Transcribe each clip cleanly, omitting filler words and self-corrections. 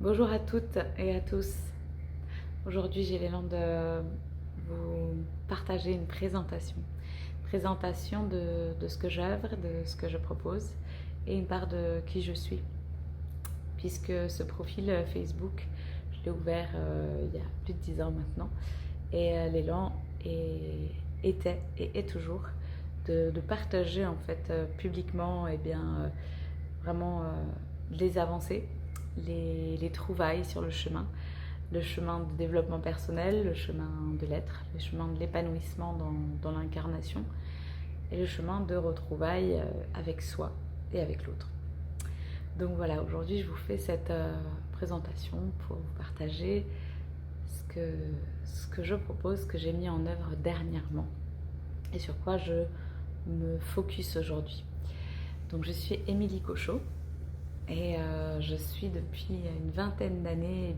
Bonjour à toutes et à tous. Aujourd'hui, j'ai l'élan de vous partager une présentation. Présentation de ce que j'œuvre, de ce que je propose et une part de qui je suis. Puisque ce profil Facebook, je l'ai ouvert il y a plus de 10 ans maintenant. Et l'élan était et est toujours de partager en fait publiquement vraiment les avancées, les trouvailles sur le chemin de développement personnel, le chemin de l'être, le chemin de l'épanouissement dans l'incarnation et le chemin de retrouvailles avec soi et avec l'autre. Donc voilà, aujourd'hui je vous fais cette présentation pour vous partager ce que je propose, ce que j'ai mis en œuvre dernièrement et sur quoi je me focus aujourd'hui. Donc je suis Émilie Cochot et je suis depuis une vingtaine d'années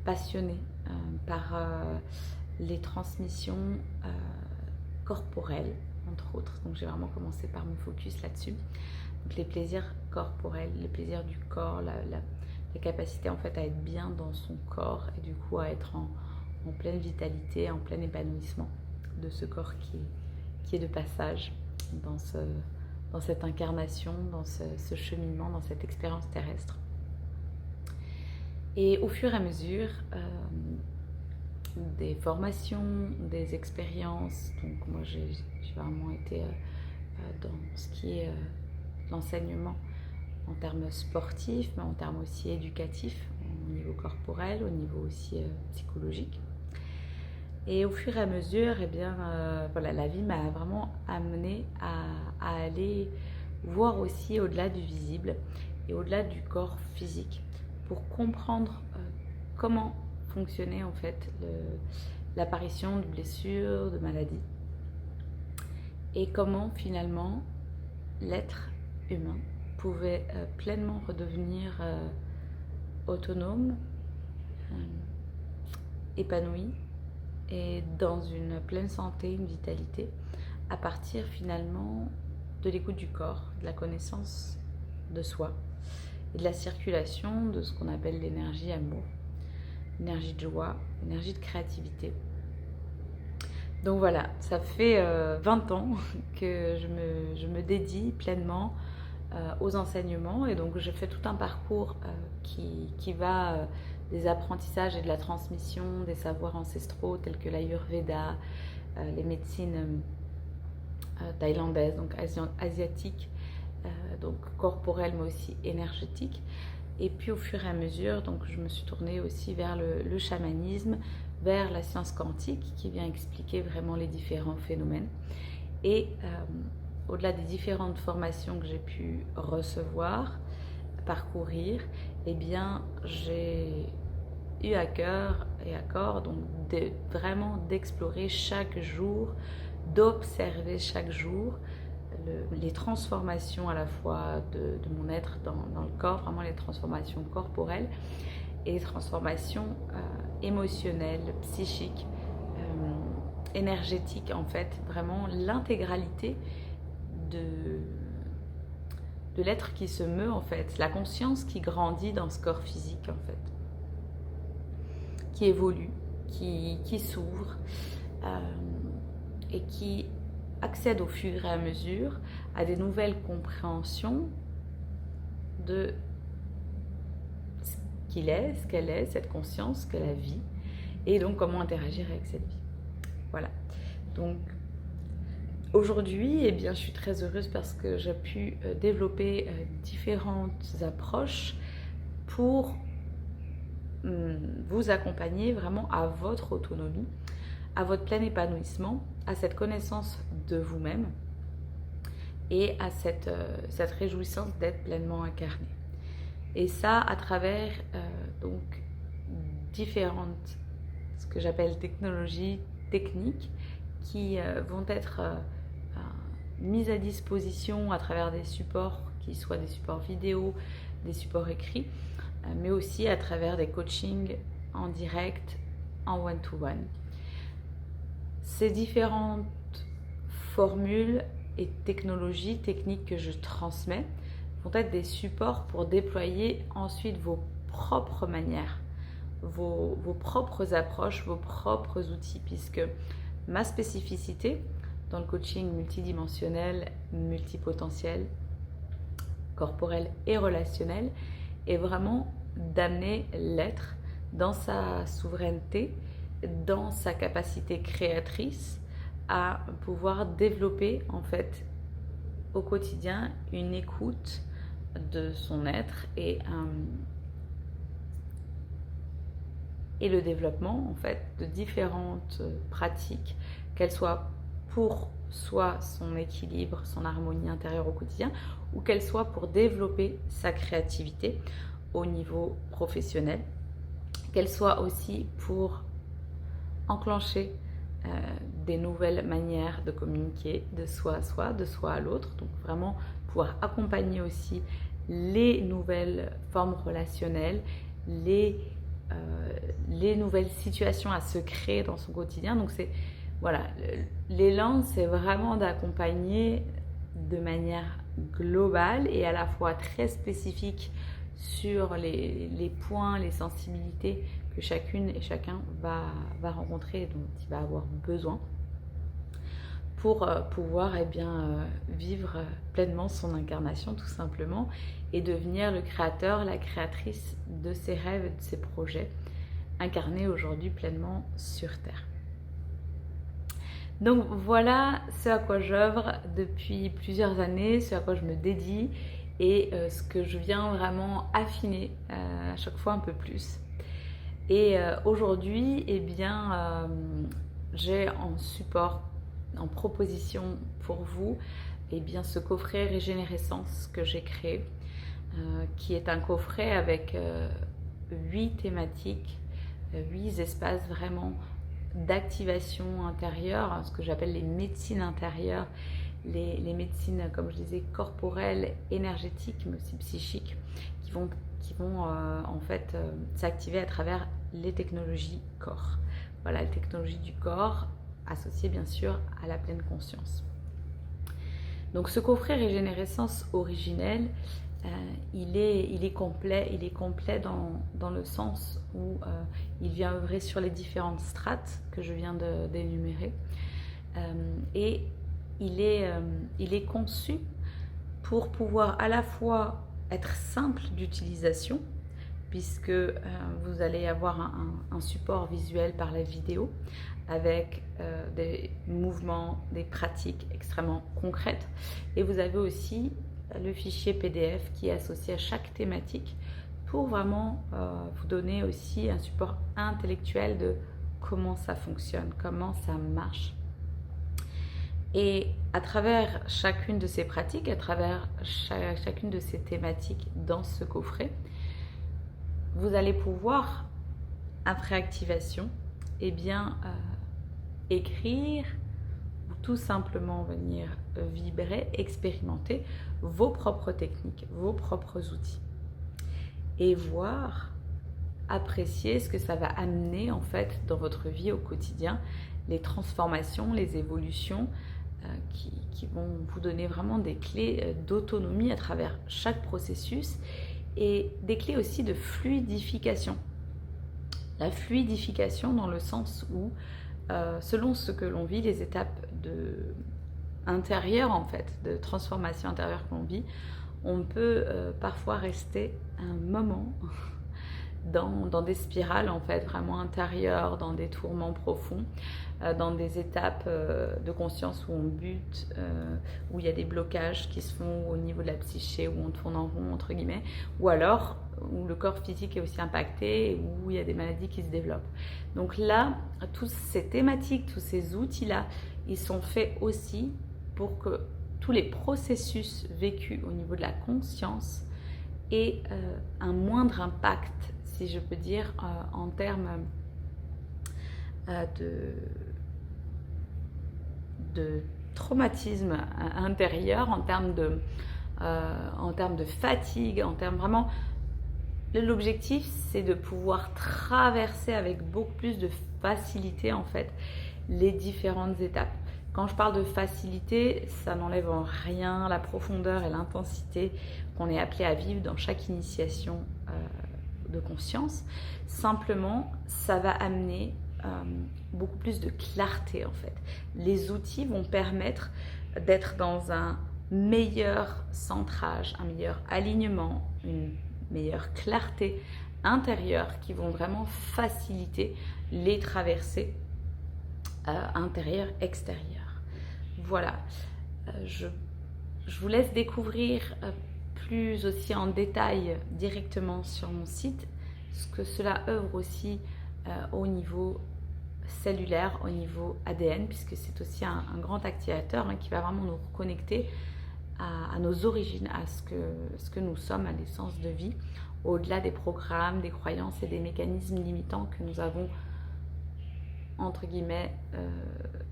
passionnée par les transmissions corporelles, entre autres. Donc j'ai vraiment commencé par me focus là-dessus. Donc les plaisirs corporels, les plaisirs du corps, la capacité en fait à être bien dans son corps et du coup à être en pleine vitalité, en plein épanouissement de ce corps qui est de passage dans cette incarnation, dans ce cheminement, dans cette expérience terrestre. Et au fur et à mesure des formations, des expériences, donc moi j'ai vraiment été dans ce qui est l'enseignement en termes sportifs, mais en termes aussi éducatifs, au niveau corporel, au niveau aussi psychologique. Et au fur et à mesure, voilà, la vie m'a vraiment amenée à aller voir aussi au-delà du visible et au-delà du corps physique pour comprendre comment fonctionnait en fait l'apparition de blessures, de maladies et comment finalement l'être humain pouvait pleinement redevenir autonome, épanoui et dans une pleine santé, une vitalité, à partir finalement de l'écoute du corps, de la connaissance de soi et de la circulation de ce qu'on appelle l'énergie amour, l'énergie de joie, l'énergie de créativité. Donc voilà, ça fait 20 ans que je me dédie pleinement aux enseignements et donc j'ai fait tout un parcours qui va des apprentissages et de la transmission des savoirs ancestraux tels que l'Ayurveda, les médecines thaïlandaises, donc asiatiques, donc corporelles mais aussi énergétiques. Et puis au fur et à mesure, donc je me suis tournée aussi vers le chamanisme, vers la science quantique qui vient expliquer vraiment les différents phénomènes. Et au-delà des différentes formations que j'ai pu recevoir, parcourir, eh bien j'ai eu à cœur et à corps donc vraiment d'explorer chaque jour, d'observer chaque jour les transformations à la fois de mon être dans le corps, vraiment les transformations corporelles et les transformations émotionnelles, psychiques, énergétiques en fait, vraiment l'intégralité de l'être qui se meut en fait, la conscience qui grandit dans ce corps physique en fait, qui évolue, qui s'ouvre et qui accède au fur et à mesure à des nouvelles compréhensions de ce qu'il est, ce qu'elle est, cette conscience que la vie, et donc comment interagir avec cette vie. Voilà. Donc aujourd'hui, je suis très heureuse parce que j'ai pu développer différentes approches pour vous accompagner vraiment à votre autonomie, à votre plein épanouissement, à cette connaissance de vous-même et à cette réjouissance d'être pleinement incarné. Et ça à travers donc différentes, ce que j'appelle technologies, techniques, qui vont être mises à disposition à travers des supports qui soient des supports vidéo, des supports écrits, mais aussi à travers des coachings en direct, en one-to-one. Ces différentes formules et techniques que je transmets vont être des supports pour déployer ensuite vos propres manières, vos propres approches, vos propres outils, puisque ma spécificité dans le coaching multidimensionnel, multipotentiel, corporel et relationnel est vraiment d'amener l'être dans sa souveraineté, dans sa capacité créatrice à pouvoir développer en fait au quotidien une écoute de son être et le développement en fait de différentes pratiques, qu'elles soient pour soit son équilibre, son harmonie intérieure au quotidien, ou qu'elles soient pour développer sa créativité au niveau professionnel, qu'elles soient aussi pour enclencher des nouvelles manières de communiquer de soi à soi, de soi à l'autre, donc vraiment pouvoir accompagner aussi les nouvelles formes relationnelles, les nouvelles situations à se créer dans son quotidien. Donc c'est voilà, l'élan c'est vraiment d'accompagner de manière globale et à la fois très spécifique sur les points, les sensibilités que chacune et chacun va rencontrer et dont il va avoir besoin pour pouvoir vivre pleinement son incarnation tout simplement et devenir le créateur, la créatrice de ses rêves et de ses projets incarnés aujourd'hui pleinement sur Terre. Donc voilà ce à quoi j'œuvre depuis plusieurs années, ce à quoi je me dédie et ce que je viens vraiment affiner à chaque fois un peu plus. Et aujourd'hui, j'ai en support, en proposition pour vous, ce coffret Régénérescence que j'ai créé, qui est un coffret avec 8 thématiques, 8 espaces vraiment d'activation intérieure, ce que j'appelle les médecines intérieures, les médecines, comme je disais, corporelles, énergétiques, mais aussi psychiques, qui vont en fait s'activer à travers les technologies corps. Voilà, les technologies du corps associées bien sûr à la pleine conscience. Donc ce coffret Régénérescence originel, il est complet dans le sens où il vient œuvrer sur les différentes strates que je viens d'énumérer et il est conçu pour pouvoir à la fois être simple d'utilisation puisque vous allez avoir un support visuel par la vidéo avec des mouvements, des pratiques extrêmement concrètes et vous avez aussi le fichier PDF qui est associé à chaque thématique pour vraiment vous donner aussi un support intellectuel de comment ça fonctionne, comment ça marche. Et à travers chacune de ces pratiques, à travers chacune de ces thématiques dans ce coffret, vous allez pouvoir, après activation, écrire ou tout simplement venir vibrer, expérimenter vos propres techniques, vos propres outils et voir, apprécier ce que ça va amener en fait dans votre vie au quotidien, les transformations, les évolutions qui vont vous donner vraiment des clés d'autonomie à travers chaque processus et des clés aussi de fluidification. La fluidification dans le sens où selon ce que l'on vit, les étapes intérieures en fait, de transformation intérieure que l'on vit, on peut parfois rester un moment dans des spirales en fait vraiment intérieures, dans des tourments profonds, dans des étapes de conscience où on bute, où il y a des blocages qui se font au niveau de la psyché, où on tourne en rond entre guillemets, ou alors où le corps physique est aussi impacté et où il y a des maladies qui se développent. Donc là, toutes ces thématiques, tous ces outils-là, ils sont faits aussi pour que tous les processus vécus au niveau de la conscience aient un moindre impact, si je peux dire, en termes de traumatisme intérieur, en termes de fatigue, en termes vraiment... L'objectif, c'est de pouvoir traverser avec beaucoup plus de facilité en fait les différentes étapes. Quand je parle de facilité, ça n'enlève en rien la profondeur et l'intensité qu'on est appelé à vivre dans chaque initiation de conscience. Simplement, ça va amener beaucoup plus de clarté en fait. Les outils vont permettre d'être dans un meilleur centrage, un meilleur alignement, une meilleure clarté intérieure qui vont vraiment faciliter les traversées intérieures-extérieures. Voilà, je vous laisse découvrir plus aussi en détail directement sur mon site ce que cela œuvre aussi au niveau cellulaire, au niveau ADN, puisque c'est aussi un grand activateur qui va vraiment nous reconnecter à nos origines, à ce que nous sommes, à l'essence de vie, au-delà des programmes, des croyances et des mécanismes limitants que nous avons, entre guillemets,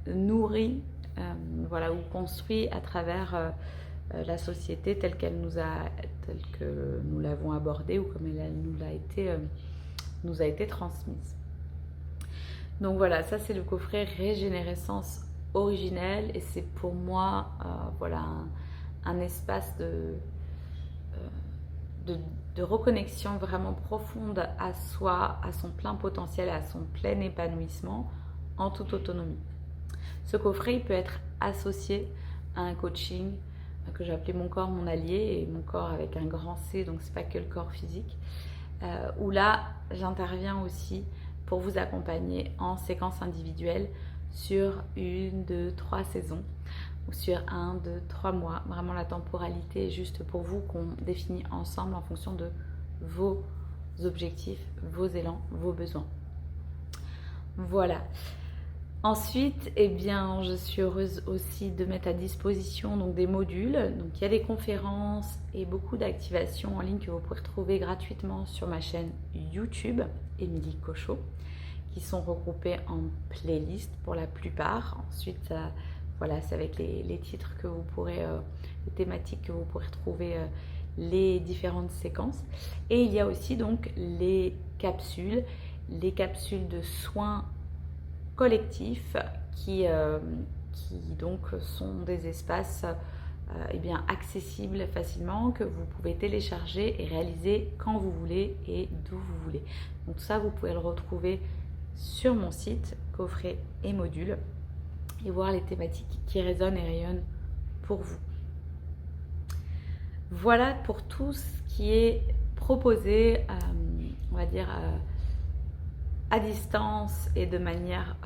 nourris, voilà, ou construits à travers la société telle que nous l'avons abordée ou comme elle nous a été transmise. Donc voilà, ça c'est le coffret Régénérescence originelle et c'est pour moi voilà, un espace de reconnexion vraiment profonde à soi, à son plein potentiel, à son plein épanouissement en toute autonomie. Ce coffret il peut être associé à un coaching que j'ai appelé Mon corps, mon allié, et mon corps avec un grand C, donc c'est pas que le corps physique, où là j'interviens aussi pour vous accompagner en séquence individuelle sur 1, 2, 3 saisons ou sur 1, 2, 3 mois. Vraiment la temporalité est juste pour vous qu'on définit ensemble en fonction de vos objectifs, vos élans, vos besoins. Voilà. Ensuite, eh bien, je suis heureuse aussi de mettre à disposition donc, des modules. Donc, il y a des conférences et beaucoup d'activations en ligne que vous pouvez retrouver gratuitement sur ma chaîne YouTube, Émilie Cochot, qui sont regroupées en playlist pour la plupart. Ensuite, voilà, c'est avec les titres que vous pourrez, les thématiques que vous pourrez retrouver les différentes séquences. Et il y a aussi donc les capsules de soins collectifs qui donc sont des espaces eh bien, accessibles facilement que vous pouvez télécharger et réaliser quand vous voulez et d'où vous voulez. Donc ça, vous pouvez le retrouver sur mon site, coffret et modules, et voir les thématiques qui résonnent et rayonnent pour vous. Voilà pour tout ce qui est proposé, on va dire, à distance et de manière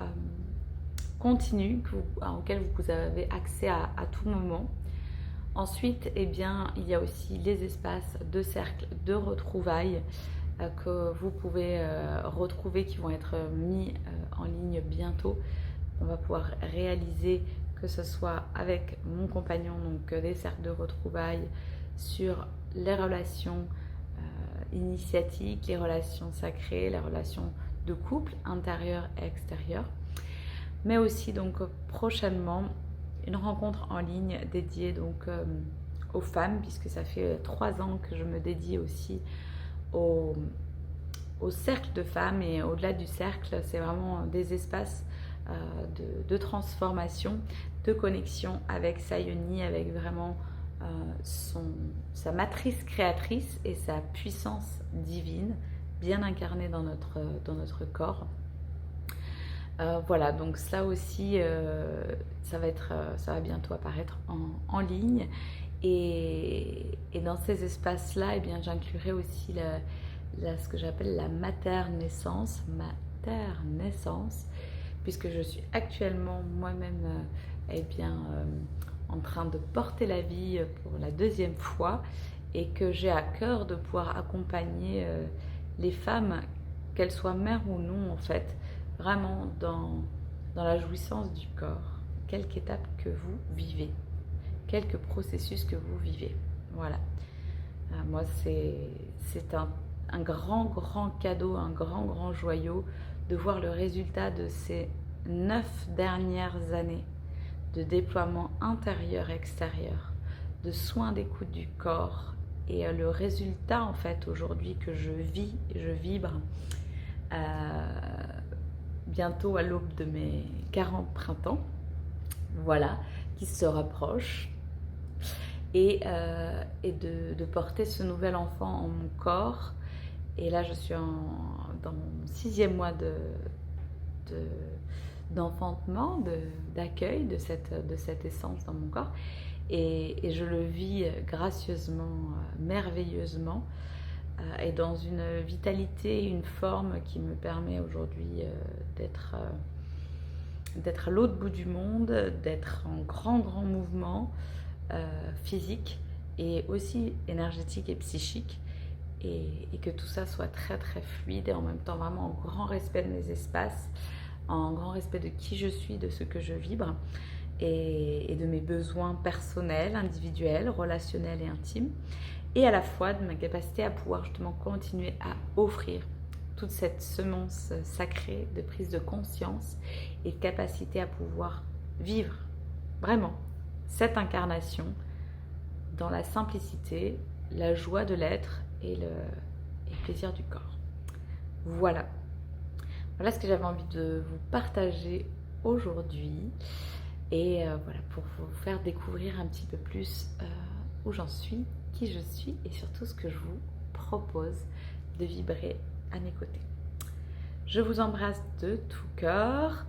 continue, auquel vous avez accès à tout moment. Ensuite, eh bien, il y a aussi les espaces de cercle de retrouvailles que vous pouvez retrouver, qui vont être mis en ligne bientôt. On va pouvoir réaliser, que ce soit avec mon compagnon, donc des cercles de retrouvailles sur les relations initiatiques, les relations sacrées, les relations de couple intérieur et extérieur, mais aussi donc prochainement une rencontre en ligne dédiée donc aux femmes, puisque ça fait 3 ans que je me dédie aussi au cercle de femmes, et au-delà du cercle, c'est vraiment des espaces de transformation, de connexion avec Sayoni, avec vraiment sa matrice créatrice et sa puissance divine bien incarnée dans notre corps. Voilà, donc ça aussi, ça va bientôt apparaître en ligne. Et dans ces espaces-là, eh bien, j'inclurai aussi ce que j'appelle la maternaissance, puisque je suis actuellement moi-même eh bien, en train de porter la vie pour la 2e fois, et que j'ai à cœur de pouvoir accompagner les femmes, qu'elles soient mères ou non, en fait, vraiment dans la jouissance du corps, quelque étape que vous vivez, quelques processus que vous vivez. Voilà. Moi, c'est un grand cadeau, un grand joyau de voir le résultat de ces 9 dernières années de déploiement intérieur-extérieur, de soins d'écoute du corps, et le résultat en fait aujourd'hui que je vis, je vibre bientôt à l'aube de mes 40 printemps, voilà, qui se rapproche, et de porter ce nouvel enfant en mon corps, Et là, je suis dans mon 6e mois d'enfantement, d'accueil de cette essence dans mon corps. Et je le vis gracieusement, merveilleusement, et dans une vitalité, une forme qui me permet aujourd'hui d'être à l'autre bout du monde, d'être en grand mouvement physique et aussi énergétique et psychique, et que tout ça soit très fluide, et en même temps vraiment en grand respect de mes espaces, en grand respect de qui je suis, de ce que je vibre, et de mes besoins personnels, individuels, relationnels et intimes, et à la fois de ma capacité à pouvoir justement continuer à offrir toute cette semence sacrée de prise de conscience et de capacité à pouvoir vivre vraiment cette incarnation dans la simplicité, la joie de l'être et le plaisir du corps. Voilà ce que j'avais envie de vous partager aujourd'hui, et voilà, pour vous faire découvrir un petit peu plus où j'en suis, qui je suis, et surtout ce que je vous propose de vibrer à mes côtés. Je vous embrasse de tout cœur.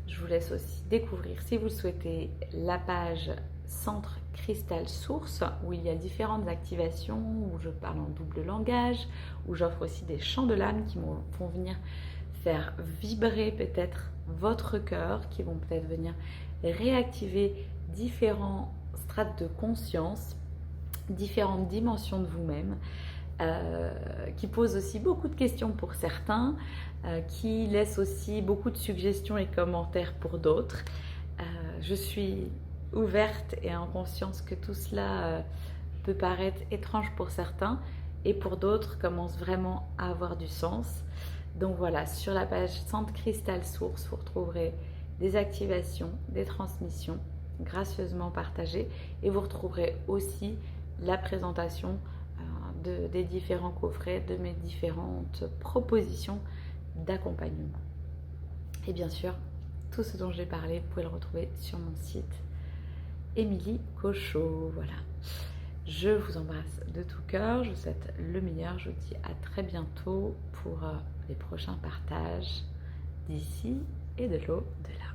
Je vous laisse aussi découvrir, si vous le souhaitez, la page Centre Cristal Source, où il y a différentes activations, où je parle en double langage, où j'offre aussi des chants de l'âme qui vont venir faire vibrer peut-être votre cœur, qui vont peut-être venir réactiver différents strates de conscience, différentes dimensions de vous-même, qui posent aussi beaucoup de questions pour certains, qui laissent aussi beaucoup de suggestions et commentaires pour d'autres. Je suis ouverte et en conscience que tout cela peut paraître étrange pour certains, et pour d'autres commence vraiment à avoir du sens. Donc voilà, sur la page Centre Cristal Source, vous retrouverez des activations, des transmissions gracieusement partagées, et vous retrouverez aussi la présentation des différents coffrets, de mes différentes propositions d'accompagnement. Et bien sûr, tout ce dont j'ai parlé, vous pouvez le retrouver sur mon site Émilie Cochot. Voilà. Je vous embrasse de tout cœur, je vous souhaite le meilleur, je vous dis à très bientôt pour les prochains partages d'ici et de l'au-delà.